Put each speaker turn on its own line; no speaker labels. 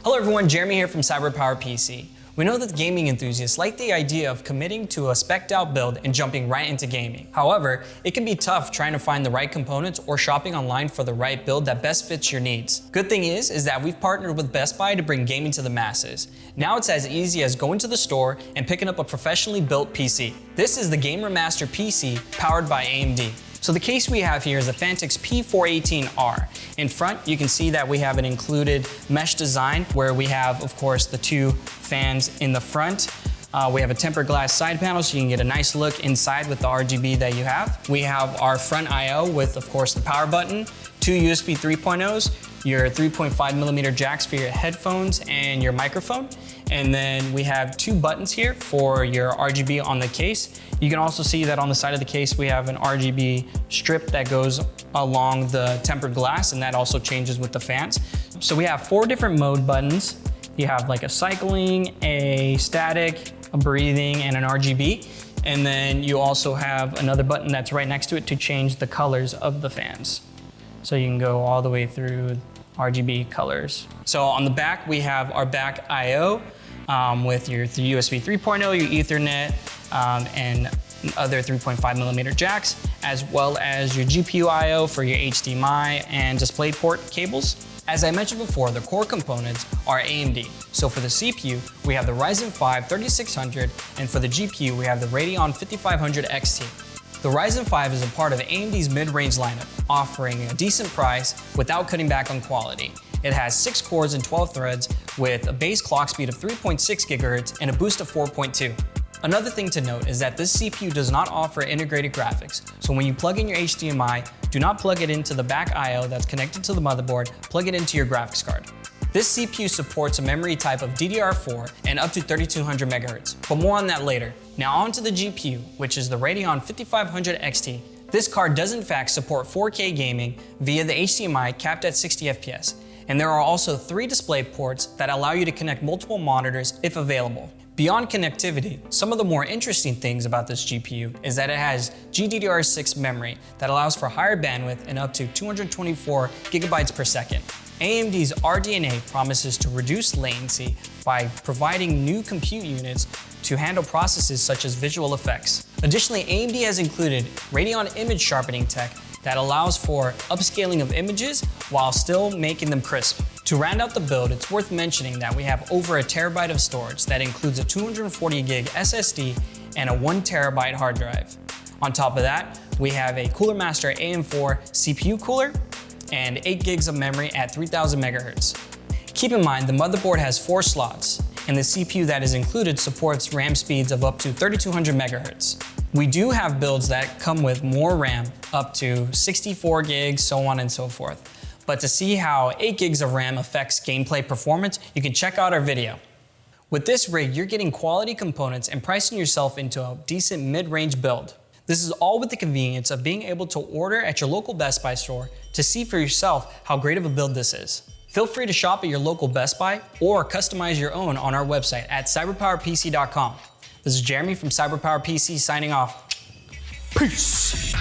Hello everyone, Jeremy here from CyberPower PC. We know that gaming enthusiasts like the idea of committing to a spec'd out build and jumping right into gaming. However, it can be tough trying to find the right components or shopping online for the right build that best fits your needs. Good thing is that we've partnered with Best Buy to bring gaming to the masses. Now it's as easy as going to the store and picking up a professionally built PC. This is the Gamer Master PC powered by AMD. So the case we have here is the Phantix P418R. In front, you can see that we have an included mesh design where we have, of course, the two fans in the front. We have a tempered glass side panel so you can get a nice look inside with the RGB that you have. We have our front I/O with, of course, the power button, two USB 3.0s, your 3.5mm jacks for your headphones and your microphone. And then we have two buttons here for your RGB on the case. You can also see that on the side of the case, we have an RGB strip that goes along the tempered glass, and that also changes with the fans. So we have 4 different mode buttons. You have like a cycling, a static, a breathing, and an RGB. And then you also have another button that's right next to it to change the colors of the fans. So you can go all the way through RGB colors. So on the back, we have our back I/O with your USB 3.0, your Ethernet, and other 3.5mm jacks, as well as your GPU I/O for your HDMI and DisplayPort cables. As I mentioned before, the core components are AMD. So for the CPU, we have the Ryzen 5 3600, and for the GPU, we have the Radeon 5500XT. The Ryzen 5 is a part of AMD's mid-range lineup, offering a decent price without cutting back on quality. It has 6 cores and 12 threads with a base clock speed of 3.6 GHz and a boost of 4.2. Another thing to note is that this CPU does not offer integrated graphics, so when you plug in your HDMI, do not plug it into the back I/O that's connected to the motherboard, plug it into your graphics card. This CPU supports a memory type of DDR4 and up to 3200 MHz, but more on that later. Now on to the GPU, which is the Radeon 5500XT. This card does in fact support 4K gaming via the HDMI capped at 60 FPS, and there are also 3 display ports that allow you to connect multiple monitors if available. Beyond connectivity, some of the more interesting things about this GPU is that it has GDDR6 memory that allows for higher bandwidth and up to 224 GB per second. AMD's RDNA promises to reduce latency by providing new compute units to handle processes such as visual effects. Additionally, AMD has included Radeon image sharpening tech that allows for upscaling of images while still making them crisp. To round out the build, it's worth mentioning that we have over a terabyte of storage that includes a 240 gig SSD and a 1 terabyte hard drive. On top of that, we have a Cooler Master AM4 CPU cooler and 8 gigs of memory at 3000 MHz. Keep in mind, the motherboard has 4 slots, and the CPU that is included supports RAM speeds of up to 3200 MHz. We do have builds that come with more RAM, up to 64 gigs, so on and so forth. But to see how 8 gigs of RAM affects gameplay performance, you can check out our video. With this rig, you're getting quality components and pricing yourself into a decent mid-range build. This is all with the convenience of being able to order at your local Best Buy store to see for yourself how great of a build this is. Feel free to shop at your local Best Buy or customize your own on our website at cyberpowerpc.com. This is Jeremy from CyberPower PC signing off. Peace.